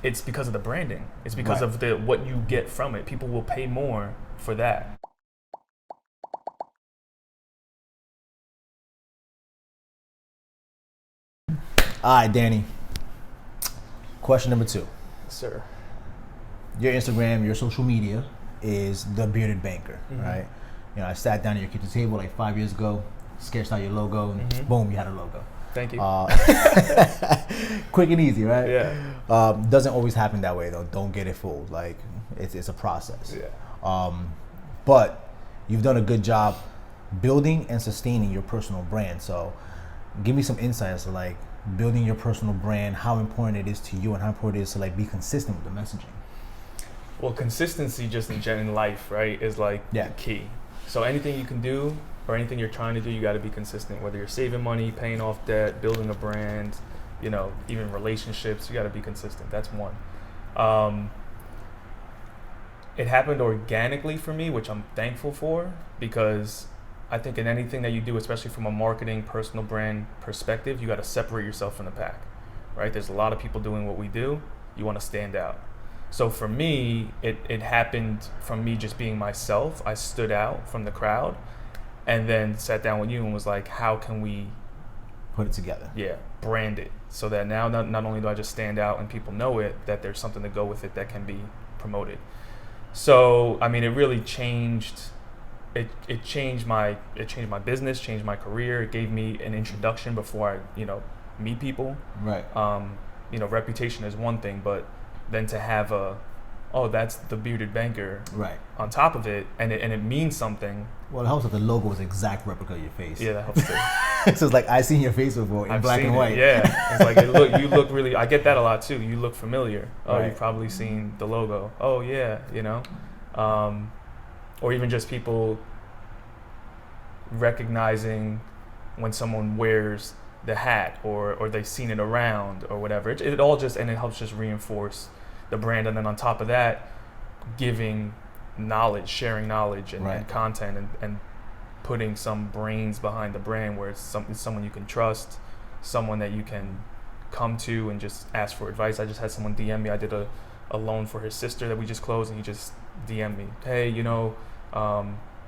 it's because of the branding. It's because Right. of the what you get from it. People will pay more for that. All right, Danny. Question number 2. Sir. Your Instagram, your social media is the bearded banker, Mhm. right? You know, I sat down at your kitchen table like 5 years ago, sketched out your logo, and boom, you had a logo. Thank you. Quick and easy, right? Yeah. Doesn't always happen that way though. Don't get it fooled. Like it's a process. Yeah. But you've done a good job building and sustaining your personal brand. So give me some insights to like building your personal brand, how important it is to you and how important it is to like be consistent with the messaging. Well, consistency just in life, right, is like Yeah. the key. So anything you can do or anything you're trying to do, you got to be consistent. Whether you're saving money, paying off debt, building a brand, you know, even relationships, you got to be consistent. That's one. It happened organically for me, which I'm thankful for, because I think in anything that you do, especially from a marketing, personal brand perspective, you got to separate yourself from the pack, right? There's a lot of people doing what we do. You want to stand out. So for me, it happened from me just being myself. I stood out from the crowd and then sat down with you and was like, how can we Put it together. brand it so that now not only do I just stand out and people know it, that there's something to go with it that can be promoted. So, I mean, it really changed. It changed my business, changed my career. It gave me an introduction before I, meet people. Right. Reputation is one thing, but then to have that's the bearded banker Right. on top of it, and it means something. Well, it helps that the logo is exact replica of your face. Yeah, that helps too. So it's like I've seen your face before in I've black seen and it, white. Yeah, it's like you look really. I get that a lot too. You look familiar. Oh, Right. you've probably seen the logo. Oh yeah, or even just people recognizing when someone wears the hat or they've seen it around or whatever. It all just, and it helps just reinforce the brand. And then on top of that, giving knowledge, sharing knowledge and, Right. and content and putting some brains behind the brand where it's someone you can trust, someone that you can come to and just ask for advice. I just had someone DM me. I did a loan for his sister that we just closed, and he just DM'd me, hey, I know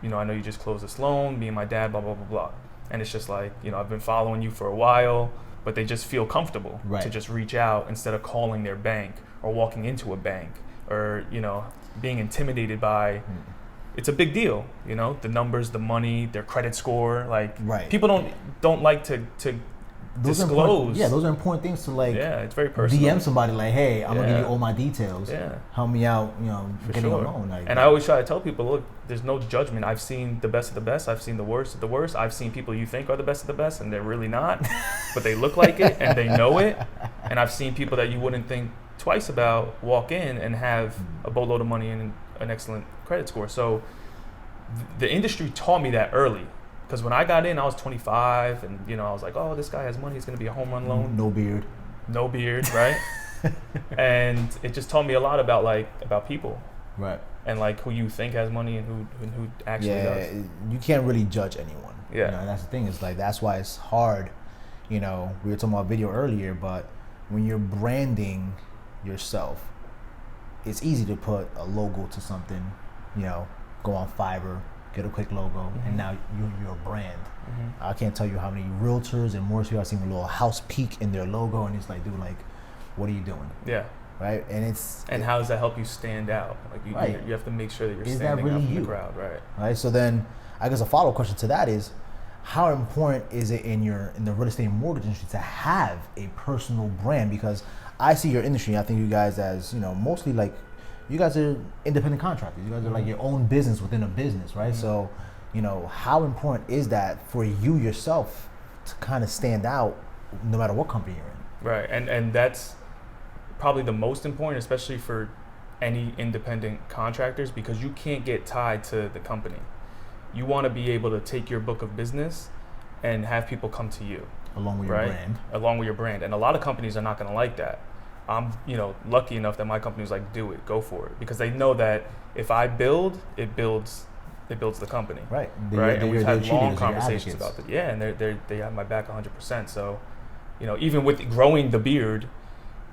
you just closed this loan, me and my dad, blah, blah, blah, blah. And it's just like, I've been following you for a while, but they just feel comfortable Right. to just reach out instead of calling their bank or walking into a bank or, being intimidated by, it's a big deal, the numbers, the money, their credit score. Like Right. people don't like to Those are disclose. important, yeah, those are important things to like Yeah, it's very personal. DM somebody like, hey, I'm gonna give you Yeah. all my details. Yeah. Help me out, For getting sure. a loan. Like, And I always try to tell people, look, there's no judgment. I've seen the best of the best. I've seen the worst of the worst. I've seen people you think are the best of the best, and they're really not, but they look like it and they know it. And I've seen people that you wouldn't think twice about walk in and have a boatload of money and an excellent credit score. So the industry taught me that early. Because when I got in, I was 25, and I was like, "Oh, this guy has money. He's going to be a home run loan." no beard. No beard, right? And it just taught me a lot about people Right. and like who you think has money and who actually Yeah, does. you can't really judge anyone. Yeah. And that's the thing. It's like that's why it's hard. We were talking about video earlier, but when you're branding yourself, it's easy to put a logo to something. Go on Fiverr, get a quick logo, and now you're a brand. I can't tell you how many realtors and more people I've seen with a little house peak in their logo, and it's like, dude, like, what are you doing, Yeah. right? And how does that help you stand out? Like Right. you have to make sure that you're Is that standing really out from you? the crowd, right? right? So then, I guess a follow-up question to that is, how important is it in the real estate and mortgage industry to have a personal brand? Because I see your industry, I think you guys as mostly like you guys are independent contractors. You guys are like your own business within a business, right? So, how important is that for you yourself to kind of stand out no matter what company you're in? Right. And that's probably the most important, especially for any independent contractors, because you can't get tied to the company. You want to be able to take your book of business and have people come to you. Along with your right? brand. Along with your brand. And a lot of companies are not going to like that. I'm, lucky enough that my company was like, do it, go for it. Because they know that if I build, it builds the company. Right. Right. And we've had long cheerleaders, conversations your advocates. about that. Yeah. And they have my back 100%. So, even with growing the beard,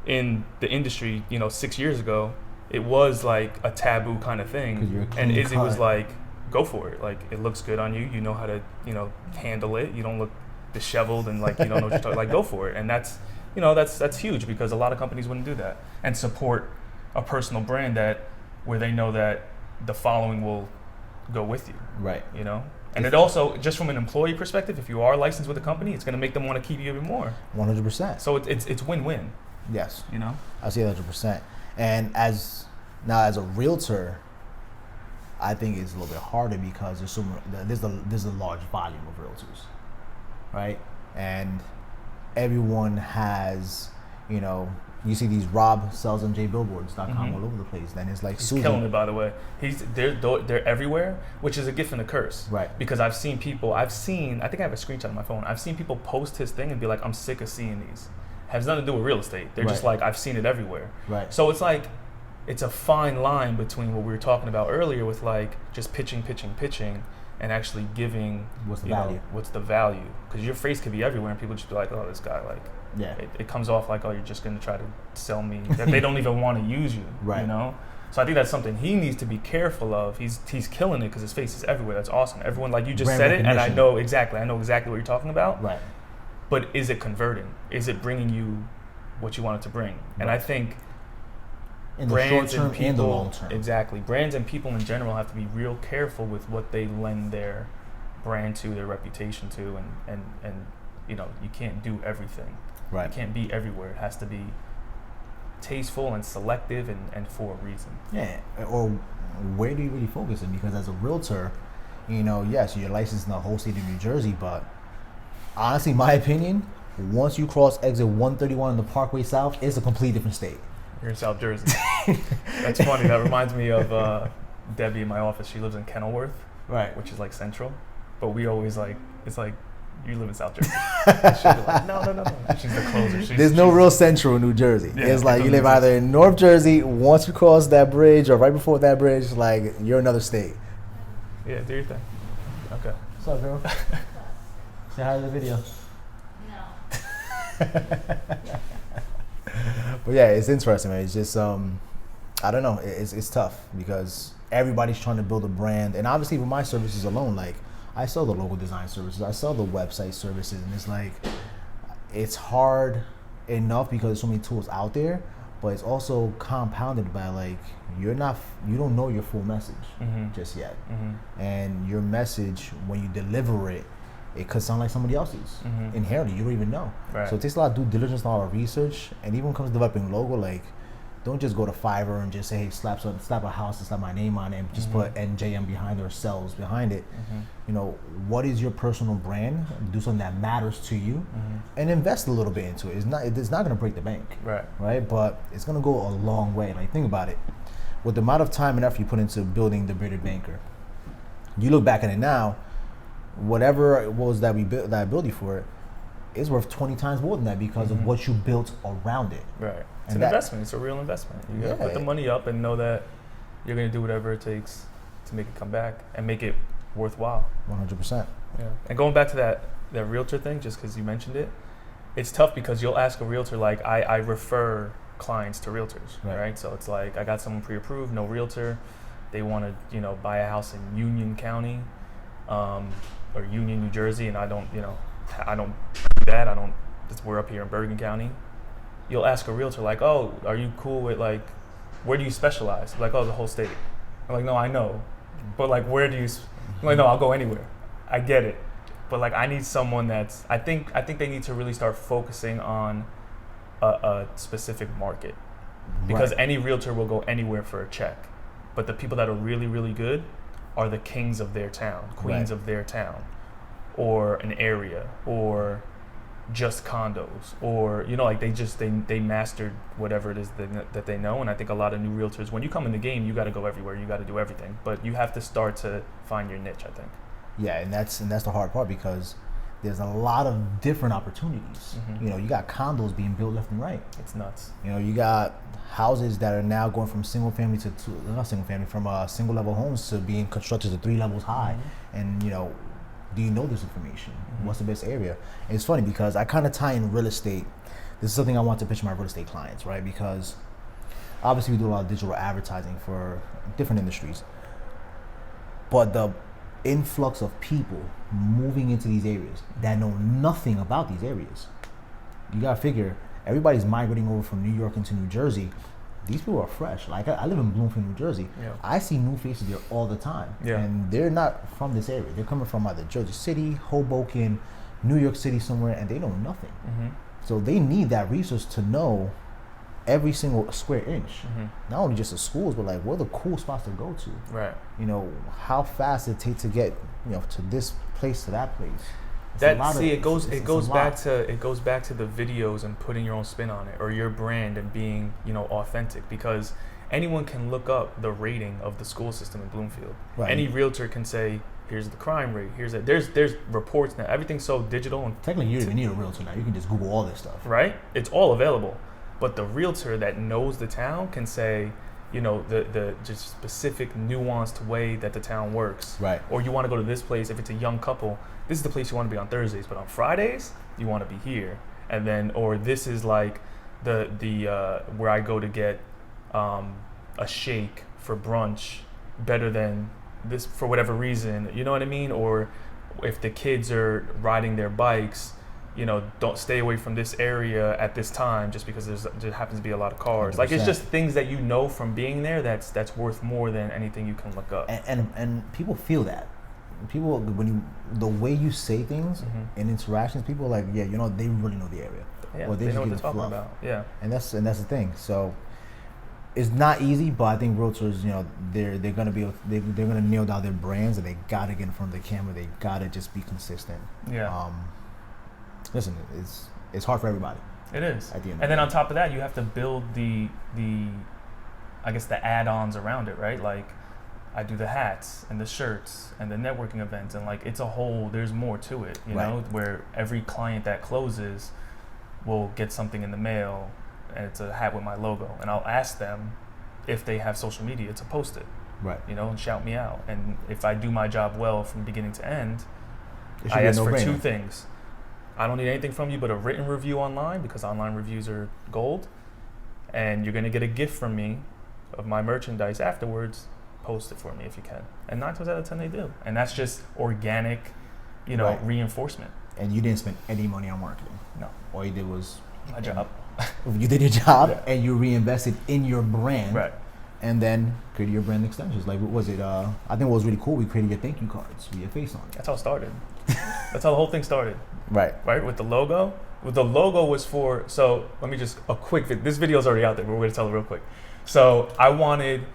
in the industry, 6 years ago, it was like a taboo kind of thing. And Izzy was like, go for it. Like, it looks good on you. You know how to, handle it. You don't look disheveled and like you don't know what you're talking. Like, go for it. And that's, that's huge because a lot of companies wouldn't do that and support a personal brand where they know that the following will go with you. Right. And it also, just from an employee perspective, if you are licensed with a company, it's going to make them want to keep you even more. 100%. So it's win-win. Yes. I see 100%. And as a realtor, I think it's a little bit harder because there's a large volume of realtors, right? And everyone has, you see these Rob sells on jbillboards.com all over the place. Then it's like he's Susan. Killing it, by the way. They're everywhere, which is a gift and a curse. Right. Because I think I have a screenshot on my phone. I've seen people post his thing and be like, I'm sick of seeing these. Has nothing to do with real estate. They're just like, I've seen it everywhere. Right. So it's like, it's a fine line between what we were talking about earlier with like just pitching, and actually giving what's the value. Because your face could be everywhere and people just be like, oh, this guy, like, it comes off like, oh, you're just going to try to sell me. That they don't even want to use you, right. So I think that's something he needs to be careful of. He's killing it because his face is everywhere. That's awesome. Everyone, like you just said it, and I know exactly what you're talking about. Right. But is it converting? Is it bringing you what you want it to bring? Right. And I think in the short term and the long term. Exactly. Brands and people in general have to be real careful with what they lend their brand to, their reputation to, and you can't do everything. Right. You can't be everywhere. It has to be tasteful and selective and for a reason. Yeah. Or where do you really focus in? Because as a realtor, yes, you're licensed in the whole state of New Jersey, but honestly, my opinion, once you cross exit 131 in the Parkway South, it's a completely different state. You're in South Jersey. That's funny. That reminds me of Debbie in my office. She lives in Kenilworth, right, which is like central. But we always it's like, you live in South Jersey. She'll be like, no. She's the closer. There's no real central in New Jersey. Yeah, it's like you live either in North Jersey, once you cross that bridge, or right before that bridge, like you're another state. Yeah, do your thing. Okay. What's up, girl? Say hi to the video. No. But yeah, it's interesting, man. It's just I don't know. It's tough because everybody's trying to build a brand, and obviously with my services alone, like I sell the logo design services, I sell the website services, and it's like it's hard enough because there's so many tools out there, but it's also compounded by like you don't know your full message just yet, and your message when you deliver it could sound like somebody else's inherently. You don't even know. Right. So it takes a lot of due diligence, a lot of research, and even when it comes to developing logo, like don't just go to Fiverr and just say, hey, slap a house and slap my name on it and just put NJM behind or cells behind it. What is your personal brand? Do something that matters to you and invest a little bit into it. It's not going to break the bank, right? But it's going to go a long way. Like think about it. With the amount of time and effort you put into building the Bearded Banker, you look back at it now, whatever it was that I built you for, it's worth 20 times more than that because of what you built around it. Right. It's an investment. It's a real investment. You gotta put the money up and know that you're gonna do whatever it takes to make it come back and make it worthwhile. 100%. Yeah. And going back to that realtor thing, just because you mentioned it, it's tough because you'll ask a realtor, like I refer clients to realtors, right? So it's like I got someone pre-approved, no realtor. They want to buy a house in Union County, or Union, New Jersey, and I don't do that. We're up here in Bergen County. You'll ask a realtor like, oh, are you cool with like, where do you specialize? Like, oh, the whole state. I'm like, no, I know, but like, where do you? I'm like, no, I'll go anywhere. I get it, but like, I need someone that's. I think they need to really start focusing on a specific market, because any realtor will go anywhere for a check, but the people that are really, really good are the kings of their town, queens of their town, or an area, or just condos, or like they mastered whatever it is that they know. And I think a lot of new realtors, when you come in the game, you got to go everywhere, you got to do everything, but you have to start to find your niche, I think. Yeah, and that's the hard part because there's a lot of different opportunities. You got condos being built left and right. It's nuts. You got houses that are now going from single level homes to being constructed to 3 levels high. And do you know this information? What's the best area? And it's funny because I kind of tie in real estate this is something I want to pitch my real estate clients, right? Because obviously we do a lot of digital advertising for different industries, but the influx of people moving into these areas that know nothing about these areas, you gotta figure everybody's migrating over from New York into New Jersey. These people are fresh. Like I live in Bloomfield, New Jersey. Yeah. I see new faces there all the time, Yeah. and they're not from this area. They're coming from either Jersey City, Hoboken, New York City somewhere, and they know nothing. Mm-hmm. So they need that resource to know every single square inch, not only just the schools, but like where the cool spots to go to. Right. You know, how fast it takes to get, you know, to this place to that place. It goes back to the videos and putting your own spin on it, or your brand, and being, you know, authentic, because anyone can look up the rating of the school system in Bloomfield. Right. Any realtor can say, here's the crime rate, there's reports now. Everything's so digital, and technically you don't even need a realtor now. You can just Google all this stuff. Right? It's all available. But the realtor that knows the town can say, you know, the just specific nuanced way that the town works. Right. Or you want to go to this place if it's a young couple. This is the place you want to be on Thursdays, but on Fridays you want to be here. And then, or this is like the where I go to get a shake for brunch better than this for whatever reason. You know what I mean? Or if the kids are riding their bikes, you know, don't stay away from this area at this time just because there happens to be a lot of cars. 100%. Like, it's just things that you know from being there that's worth more than anything you can look up. And people feel that. People, the way you say things in interactions, people are like, yeah, you know, they really know the area. Yeah, or they know what give they're it talking fluff. about. Yeah. And that's the thing. So it's not easy, but I think realtors, you know, they're gonna be they're gonna nail down their brands, and they gotta get in front of the camera. They gotta just be consistent. Yeah. Listen, it's hard for everybody. It is. At the end and then on top of that, you have to build the I guess the add-ons around it, right? Like, I do the hats and the shirts and the networking events, and like, it's a whole, there's more to it, you know, where every client that closes will get something in the mail, and it's a hat with my logo, and I'll ask them if they have social media to post it, Right. you know, and shout me out. And if I do my job well from beginning to end, It should I be a ask for no-brainer. 2 things. I don't need anything from you but a written review online, because online reviews are gold, and you're gonna get a gift from me of my merchandise afterwards. Post it for me if you can. And 9 times out of 10 they do. And that's just organic, you know, Right. reinforcement. And you didn't spend any money on marketing. No. All you did was My job. you did your job, Yeah. and you reinvested in your brand. Right. And then created your brand extensions. Like, what was it? I think what was really cool, we created your thank you cards with your face on it. That's how it started. That's how the whole thing started. Right. Right? With the logo. The logo was for, so let me just, a quick, this video's already out there, but we're gonna tell it real quick. So I wanted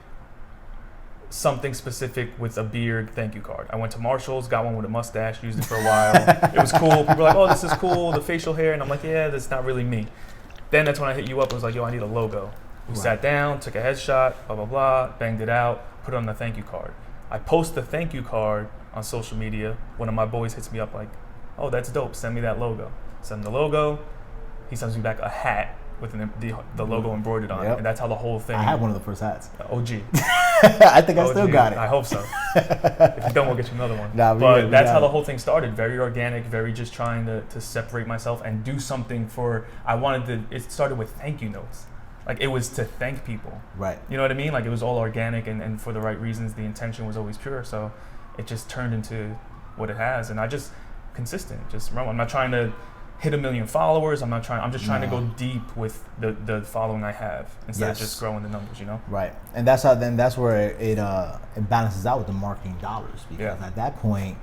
something specific with a beard thank you card. I went to Marshall's, got one with a mustache, used it for a while. It was cool. People were like, oh, this is cool, the facial hair. And I'm like, yeah, that's not really me. Then that's when I hit you up. I was like, yo, I need a logo. We sat down, took a headshot, blah, blah, blah, banged it out, put it on the thank you card. I post the thank you card on social media. One of my boys hits me up like, oh, that's dope, send me that logo. Send him the logo. He sends me back a hat with the logo embroidered on it. And that's how the whole thing. I had one of the first hats. OG. I think I still OG. got it. I hope so. If you don't, we'll get you another one. Nah, but that's how got the it. whole thing started. Very organic, very just trying to separate myself and do something for, it started with thank you notes. Like, it was to thank people. Right. You know what I mean? Like, it was all organic and for the right reasons. The intention was always pure. So it just turned into what it has. And I just, consistent. Just remember, I'm not trying to hit 1 million followers. I'm just trying to go deep with the following I have instead of just growing the numbers, you know? Right. And that's where it balances out with the marketing dollars, because at that point,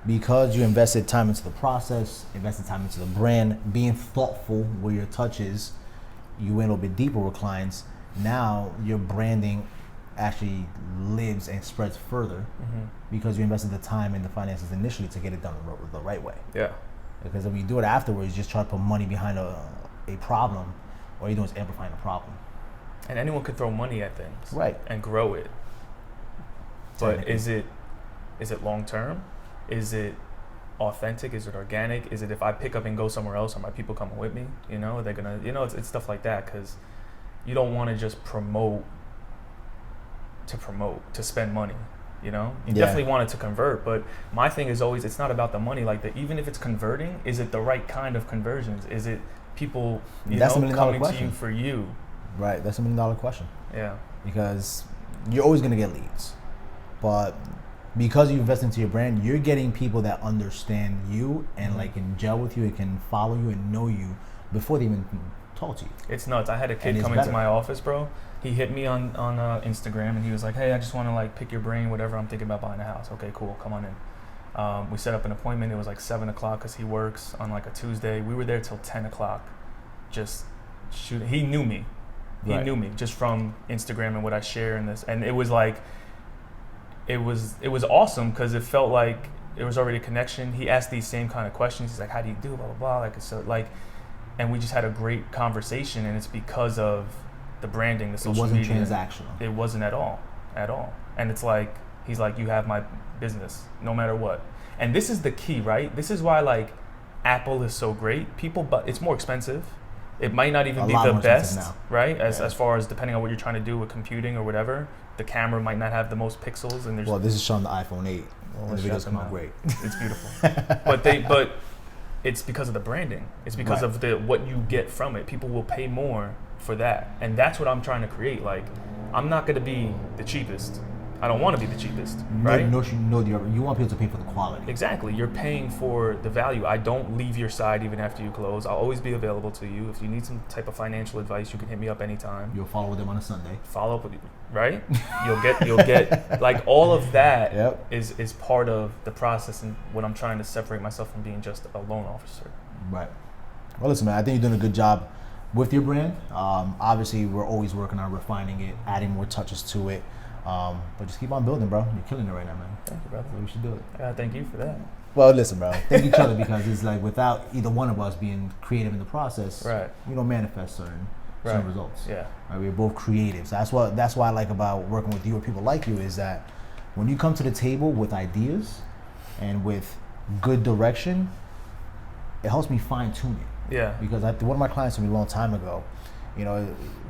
because you invested time into the process, invested time into the brand, being thoughtful where your touch is, you went a little bit deeper with clients. Now your branding actually lives and spreads further because you invested the time and the finances initially to get it done the right way. Yeah. Because if you do it afterwards, you just try to put money behind a problem, all you're doing is amplifying the problem. And anyone could throw money at things. Right. And grow it. But is it long term? Is it authentic? Is it organic? Is it if I pick up and go somewhere else, are my people coming with me? You know, they're gonna, you know, it's stuff like that, because you don't want to just promote to spend money. You know, you definitely want it to convert, but my thing is always, it's not about the money. Like, even if it's converting, is it the right kind of conversions? Is it people, That's a $1 million coming to question. you for you. Right, that's $1 million question. Yeah. Because you're always gonna get leads, but because you invest into your brand, you're getting people that understand you and like can gel with you and can follow you and know you before they even talk to you. It's nuts. I had a kid come into my office, bro. He hit me on Instagram and he was like, "Hey, I just want to like pick your brain, whatever. I'm thinking about buying a house." Okay, cool. Come on in. We set up an appointment. It was like 7 o'clock because he works on like a Tuesday. We were there till 10 o'clock, just shooting. He knew me. He knew me just from Instagram and what I share in this, and it was like, it was awesome because it felt like it was already a connection. He asked these same kind of questions. He's like, "How do you do blah blah blah?" Like so, like, and we just had a great conversation, and it's because of the branding, the social media. It wasn't transactional. It wasn't at all, And it's like he's like, "You have my business, no matter what." And this is the key, right? This is why like Apple is so great. But it's more expensive. It might not even be the best, right? As far as depending on what you're trying to do with computing or whatever, the camera might not have the most pixels. And well, this is showing the iPhone 8. And the videos come out great. It's beautiful, but it's because of the branding. It's because of what you get from it. People will pay more for that, and that's what I'm trying to create. Like, I'm not going to be the cheapest. I don't want to be the cheapest, right? You want people to pay for the quality. Exactly. You're paying for the value. I don't leave your side even after you close. I'll always be available to you. If you need some type of financial advice, you can hit me up anytime. You'll follow with them on a Sunday. Follow up with you, right? You'll get like all of that is part of the process and what I'm trying to separate myself from being just a loan officer. Right. Well, listen, man, I think you're doing a good job with your brand. Obviously, we're always working on refining it, adding more touches to it. But just keep on building, bro. You're killing it right now, man. Thank you, brother. So we should do it. Thank you for that. Well, listen, bro. Thank each other because it's like without either one of us being creative in the process, we don't manifest certain results. Yeah. Right? We're both creatives. That's what I like about working with you or people like you is that when you come to the table with ideas and with good direction, it helps me fine tune it. Yeah. Because one of my clients told me a long time ago,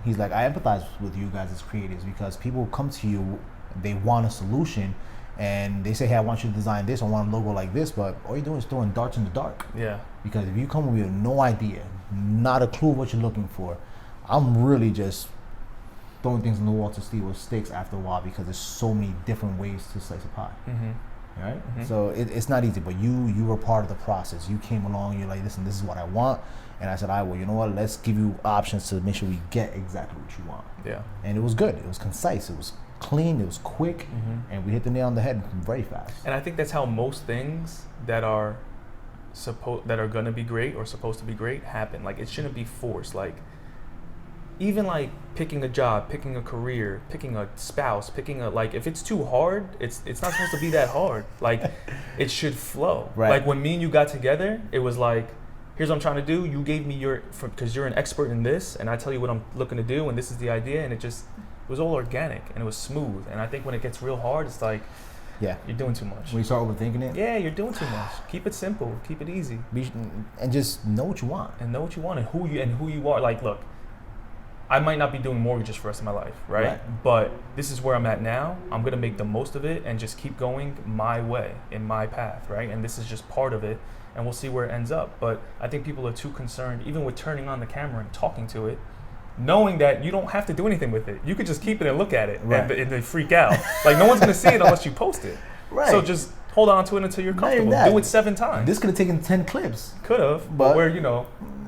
he's like, I empathize with you guys as creatives because people come to you, they want a solution, and they say, hey, I want you to design this, I want a logo like this, but all you're doing is throwing darts in the dark. Yeah. Because if you come with no idea, not a clue what you're looking for, I'm really just throwing things on the wall to see what sticks after a while because there's so many different ways to slice a pie. Mm-hmm. Right? Mm-hmm. So it's not easy, but you were part of the process. You came along, you're like, listen, this is what I want. And I said, well, you know what? Let's give you options to make sure we get exactly what you want. Yeah. And it was good. It was concise. It was clean. It was quick. And we hit the nail on the head very fast. And I think that's how most things that are going to be great or supposed to be great happen. Like, it shouldn't be forced. Like, even like picking a job, picking a career, picking a spouse, like, if it's too hard, it's not supposed to be that hard. Like, it should flow. Right. Like, when me and you got together, it was like, here's what I'm trying to do. You gave me because you're an expert in this, and I tell you what I'm looking to do, and this is the idea, and it was all organic, and it was smooth. And I think when it gets real hard, it's like, you're doing too much. When you start overthinking it? Yeah, you're doing too much. Keep it simple. Keep it easy. And just know what you want. And who you are. Like, look, I might not be doing mortgages for the rest of my life, right? But this is where I'm at now. I'm going to make the most of it and just keep going my way, in my path, right? And this is just part of it. And we'll see where it ends up. But I think people are too concerned, even with turning on the camera and talking to it, knowing that you don't have to do anything with it. You could just keep it and look at it, and they freak out. Like, no one's going to see it unless you post it. Right. So just hold on to it until you're comfortable. Do it 7 times. This could have taken 10 clips. Could have, but we're,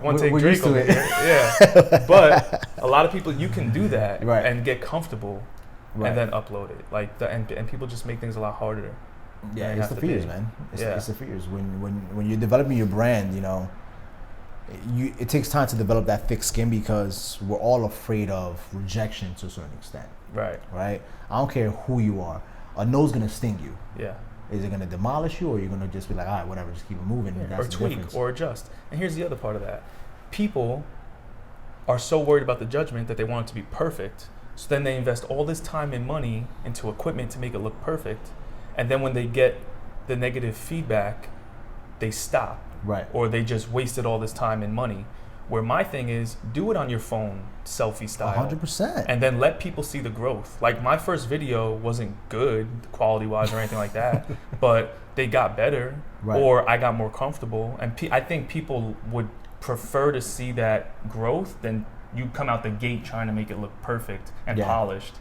one take Drake over it. Here. Yeah. But a lot of people, you can do that and get comfortable and then upload it. Like, and people just make things a lot harder. Yeah, it's the fears, man. It's the fears. When you're developing your brand, it takes time to develop that thick skin because we're all afraid of rejection to a certain extent. Right. I don't care who you are. A no's gonna sting you. Yeah. Is it gonna demolish you, or you're gonna just be like, all right, whatever, just keep it moving? Yeah. Or tweak or adjust. And here's the other part of that: people are so worried about the judgment that they want it to be perfect. So then they invest all this time and money into equipment to make it look perfect. And then when they get the negative feedback, they stop. Right. Or they just wasted all this time and money. Where my thing is, do it on your phone, selfie style. 100%. And then let people see the growth. Like, my first video wasn't good quality-wise or anything like that, but they got better, or I got more comfortable. And I think people would prefer to see that growth than you come out the gate trying to make it look perfect and polished,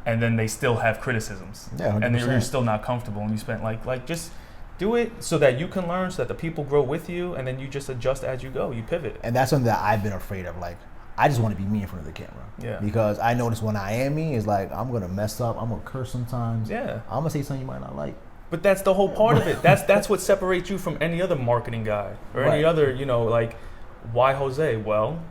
and then they still have criticisms, and you're still not comfortable, and you spent like just do it so that you can learn, so that the people grow with you, and then you just adjust as you go, you pivot. And that's something that I've been afraid of. Like, I just want to be me in front of the camera. Yeah. Because I notice when I am me, is like I'm gonna mess up, I'm gonna curse sometimes. Yeah. I'm gonna say something you might not like. But that's the whole part of it. That's what separates you from any other marketing guy or any other, like, why Jose? Well,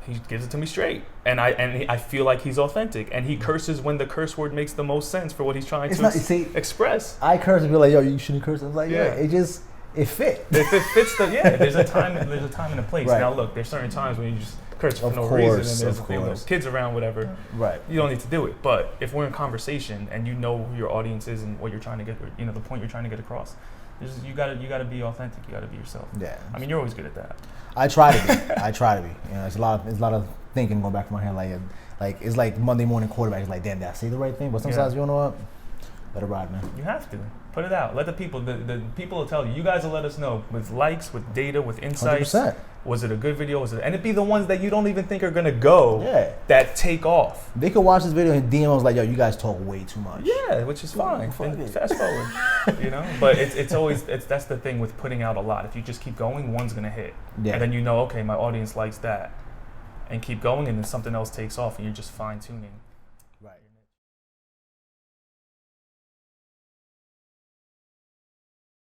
he gives it to me straight, and I feel like he's authentic, and he curses when the curse word makes the most sense for what he's trying to express. I curse and be like, yo, you shouldn't curse. I was like, it fit. If it fits there's a time and a place. Right. Now look, there's certain times when you just curse for no reason, and there's kids around, whatever. Right. You don't need to do it. But if we're in conversation and you know who your audience is and what you're trying to get, the point you're trying to get across, you gotta be authentic. You gotta be yourself. Yeah. I mean, you're always good at that. I try to be. It's a lot of thinking going back in my head. Like it's like Monday morning quarterback. It's like, damn, did I say the right thing? But sometimes you know what? Let it ride, man. You have to put it out. Let the people will tell you. You guys will let us know with likes, with data, with insights. 100%. Was it a good video? And it'd be the ones that you don't even think are gonna go. Yeah. That take off. They could watch this video and DM us like, yo, you guys talk way too much. Yeah, which is fine. And fast forward. But it's always that's the thing with putting out a lot. If you just keep going, one's gonna hit. Yeah. And then okay, my audience likes that, and keep going, and then something else takes off, and you're just fine tuning.